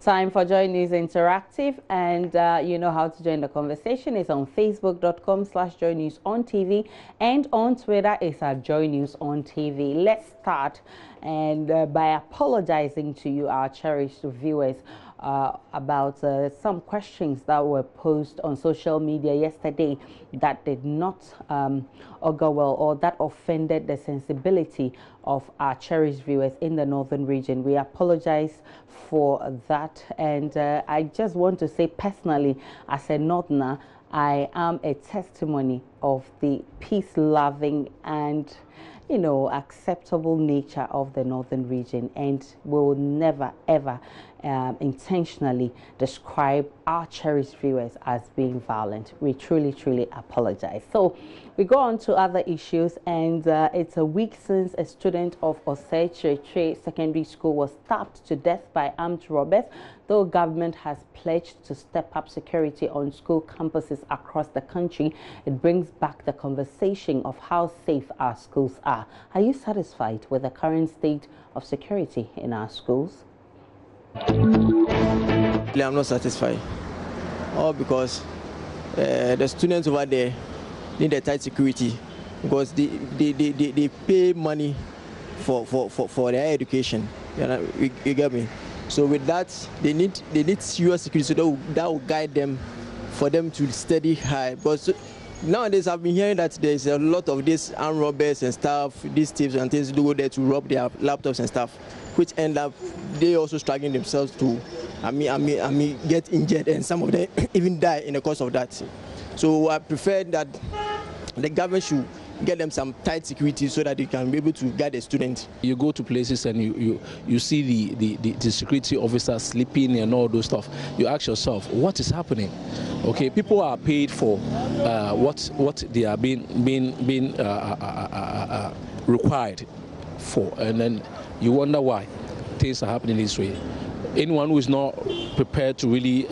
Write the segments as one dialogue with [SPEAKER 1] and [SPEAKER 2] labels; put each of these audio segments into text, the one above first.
[SPEAKER 1] Time for Joy News Interactive, and you know how to join the conversation. It's on facebook.com/Joy News on TV, and on Twitter it's at Joy News on TV. Let's start by apologizing to you, our cherished viewers, about some questions that were posted on social media yesterday that did not augur well, or that offended the sensibility of our cherished viewers in the northern region. We apologize for that, and I just want to say personally, as a northerner, I am a testimony of the peace-loving and acceptable nature of the northern region, and will never ever intentionally describe our cherished viewers as being violent. We truly apologize. So we go on to other issues, and it's a week since a student of Osei Chirechire Secondary School was stabbed to death by armed robbers. Though government has pledged to step up security on school campuses across the country, it brings back the conversation of how safe our schools are. Are you satisfied with the current state of security in our schools?
[SPEAKER 2] I'm not satisfied. All because the students over there need a tight security, because they pay money for their education. You get me? So with that, they need serious security, so that will guide them, for them to study high. Because nowadays I've been hearing that there's a lot of these armed robbers and stuff, these thieves and things do go there to rob their laptops and stuff, which end up they also struggling themselves to get injured, and some of them even die in the course of that. So I prefer that the government should get them some tight security so that they can be able to guide the students.
[SPEAKER 3] You go to places and you see the security officers sleeping and all those stuff. You ask yourself, what is happening? Okay, people are paid for what they are being required for, and then you wonder why things are happening this way. Anyone who is not prepared to really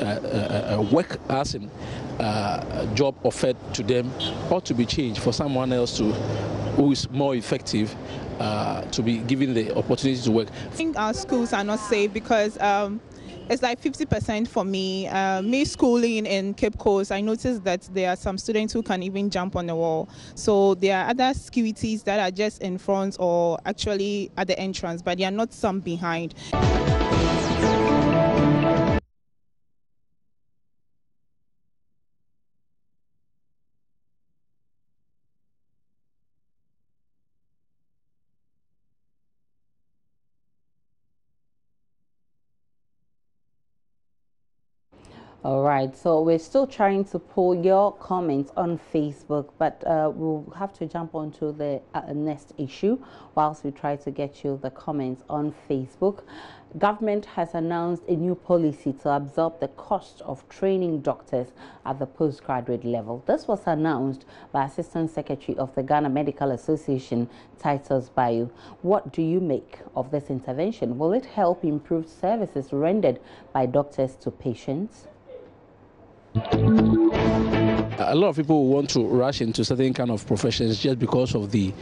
[SPEAKER 3] work as in job offered to them ought to be changed for someone else who is more effective to be given the opportunity to work.
[SPEAKER 4] I think our schools are not safe because it's like 50% for me. Me schooling in Cape Coast, I noticed that there are some students who can even jump on the wall. So there are other securities that are just in front or actually at the entrance, but there are not some behind.
[SPEAKER 1] All right, so we're still trying to pull your comments on Facebook, but we'll have to jump onto the next issue whilst we try to get you the comments on Facebook. Government has announced a new policy to absorb the cost of training doctors at the postgraduate level. This was announced by Assistant Secretary of the Ghana Medical Association, Titus Bayu. What do you make of this intervention? Will it help improve services rendered by doctors to patients?
[SPEAKER 3] A lot of people want to rush into certain kind of professions just because of the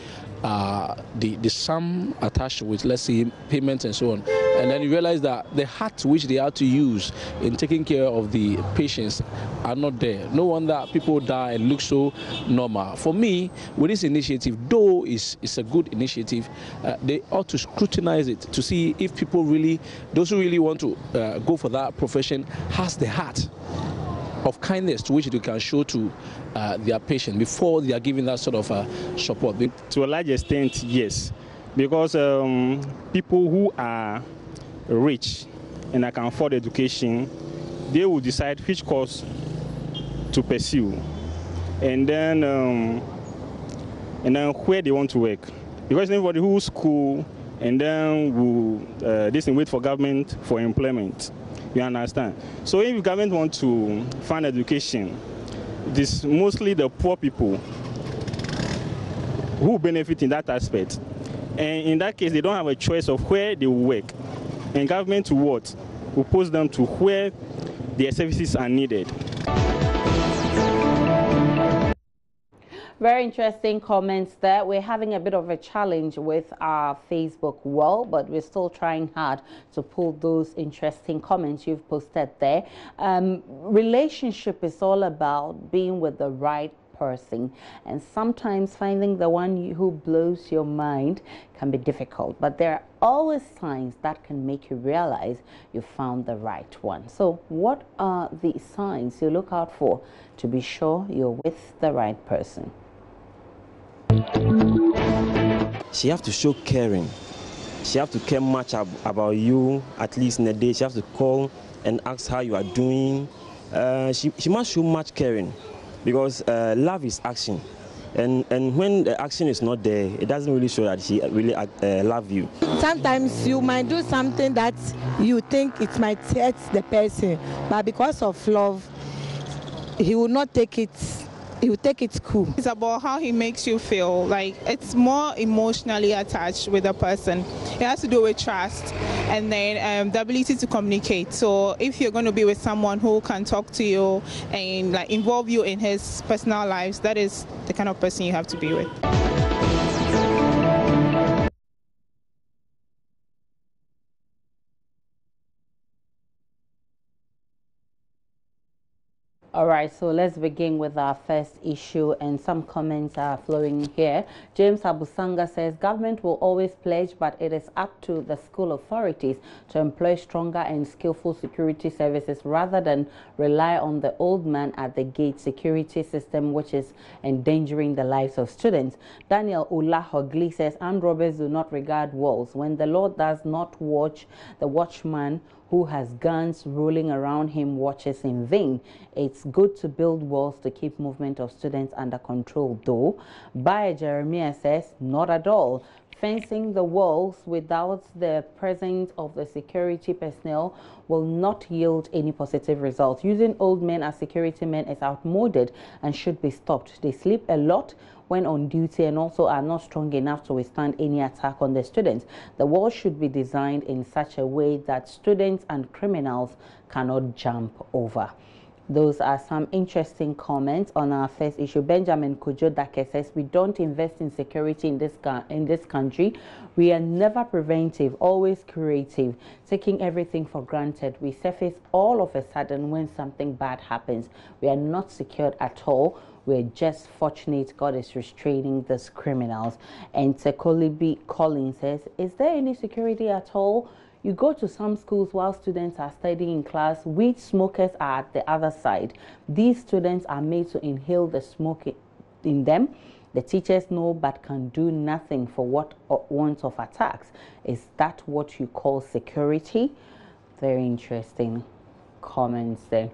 [SPEAKER 3] sum attached with, let's say, payments and so on, and then you realize that the heart which they have to use in taking care of the patients are not there. No wonder people die and look so normal. For me, with this initiative, though it's a good initiative, they ought to scrutinize it to see if people really, those who really want to go for that profession, has the heart of kindness to which they can show to their patient before they are giving that sort of support.
[SPEAKER 5] To a large extent, yes, because people who are rich and can afford education, they will decide which course to pursue, and then where they want to work. Because anybody who school and then will wait for government for employment. You understand? So if government want to fund education, it is mostly the poor people who benefit in that aspect. And in that case, they don't have a choice of where they will work. And government will post them to where their services are needed.
[SPEAKER 1] Very interesting comments there. We're having a bit of a challenge with our Facebook wall, but we're still trying hard to pull those interesting comments you've posted there. Relationship is all about being with the right person, and sometimes finding the one who blows your mind can be difficult, but there are always signs that can make you realize you found the right one. So what are the signs you look out for to be sure you're with the right person?
[SPEAKER 6] She have to show caring. She have to care much about you, at least in a day. She have to call and ask how you are doing. She must show much caring, because love is action. And when the action is not there, it doesn't really show that she really love you.
[SPEAKER 7] Sometimes you might do something that you think it might hurt the person, but because of love, he will not take it. He will take it cool.
[SPEAKER 4] It's about how he makes you feel. Like, it's more emotionally attached with a person. It has to do with trust and then the ability to communicate. So if you're going to be with someone who can talk to you and like involve you in his personal lives, that is the kind of person you have to be with.
[SPEAKER 1] All right, so let's begin with our first issue, and some comments are flowing here. James Abusanga says, government will always pledge, but it is up to the school authorities to employ stronger and skillful security services rather than rely on the old man at the gate security system, which is endangering the lives of students. Daniel Ulahogli says, armed robbers do not regard walls. When the Lord does not watch, the watchman who has guns rolling around him watches in vain. It's good to build walls to keep movement of students under control, though. Baye Jeremiah says, not at all. Fencing the walls without the presence of the security personnel will not yield any positive results. Using old men as security men is outmoded and should be stopped. They sleep a lot when on duty and also are not strong enough to withstand any attack on the students. The wall should be designed in such a way that students and criminals cannot jump over. Those are some interesting comments on our first issue. Benjamin Kujodake says, we don't invest in security in this country. We are never preventive, always curative, taking everything for granted. We surface all of a sudden when something bad happens. We are not secured at all. We're just fortunate God is restraining these criminals. And Tekolibi Collins says, is there any security at all? You go to some schools while students are studying in class, weed smokers are at the other side. These students are made to inhale the smoke in them. The teachers know but can do nothing for what wants of attacks. Is that what you call security? Very interesting comments there.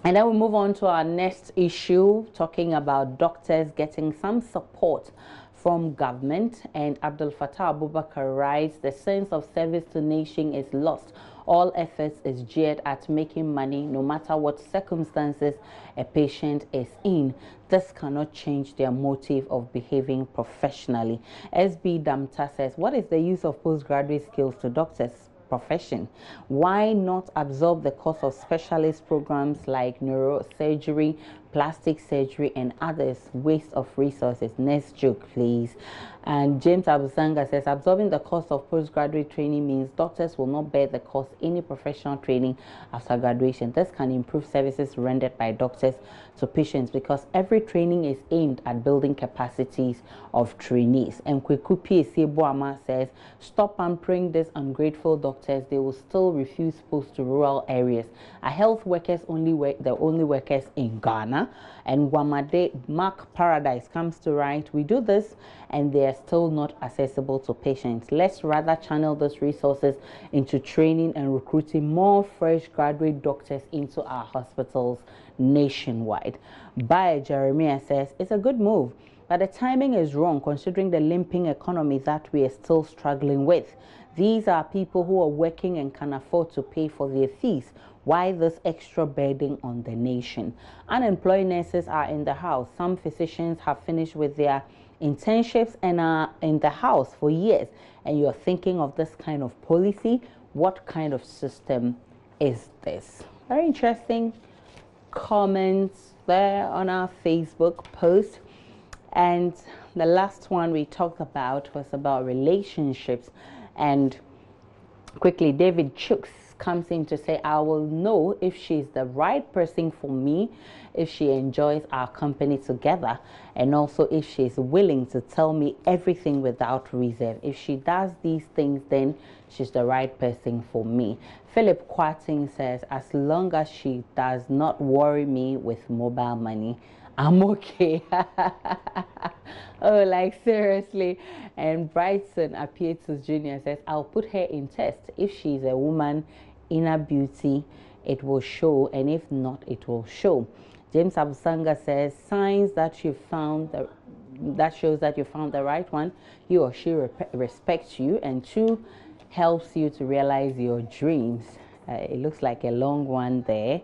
[SPEAKER 1] And then we move on to our next issue, talking about doctors getting some support from government. And Abdul Fattah Abubakar writes, the sense of service to nation is lost. All efforts is geared at making money, no matter what circumstances a patient is in. This cannot change their motive of behaving professionally. SB Damta says, what is the use of postgraduate skills to doctors' profession? Why not absorb the cost of specialist programs like neurosurgery, plastic surgery, and others? Waste of resources. Next joke, please. And James Abusanga says, absorbing the cost of postgraduate training means doctors will not bear the cost of any professional training after graduation. This can improve services rendered by doctors to patients because every training is aimed at building capacities of trainees. And Kwekupi Esieboama says, stop pampering these ungrateful doctors. They will still refuse posts to rural areas. Are health workers the only workers in Ghana? And Wamade Mark Paradise comes to write, we do this and they are still not accessible to patients. Let's rather channel those resources into training and recruiting more fresh graduate doctors into our hospitals nationwide. Baye Jeremiah says, it's a good move, but the timing is wrong considering the limping economy that we are still struggling with. These are people who are working and can afford to pay for their fees. Why this extra burden on the nation? Unemployed nurses are in the house. Some physicians have finished with their internships and are in the house for years. And you're thinking of this kind of policy? What kind of system is this? Very interesting comments there on our Facebook post. And the last one we talked about was about relationships. And quickly, David Chooks comes in to say, I will know if she's the right person for me, if she enjoys our company together, and also if she's willing to tell me everything without reserve. If she does these things, then she's the right person for me. Philip Quating says, as long as she does not worry me with mobile money, I'm okay. Oh, like seriously. And Bryson Apietus Jr. says, I'll put her in test. If she's a woman, inner beauty, it will show, and if not, it will show. James Abusanga says, signs that you found that shows that you found the right one. He or she respects you, and 2, helps you to realize your dreams. It looks like a long one there.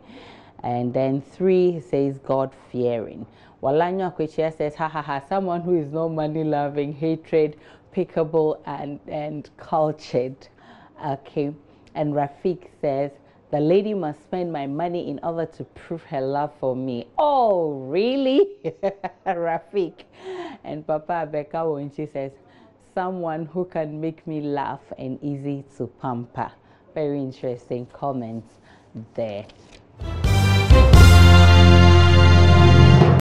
[SPEAKER 1] And then 3 says God-fearing. Walanyo Akwechia says, ha ha ha, someone who is not money-loving, hatred, pickable, and cultured. Okay. And Rafik says, the lady must spend my money in order to prove her love for me. Oh, really? Rafik. And Papa Abeka when she says, someone who can make me laugh and easy to pamper. Very interesting comments there.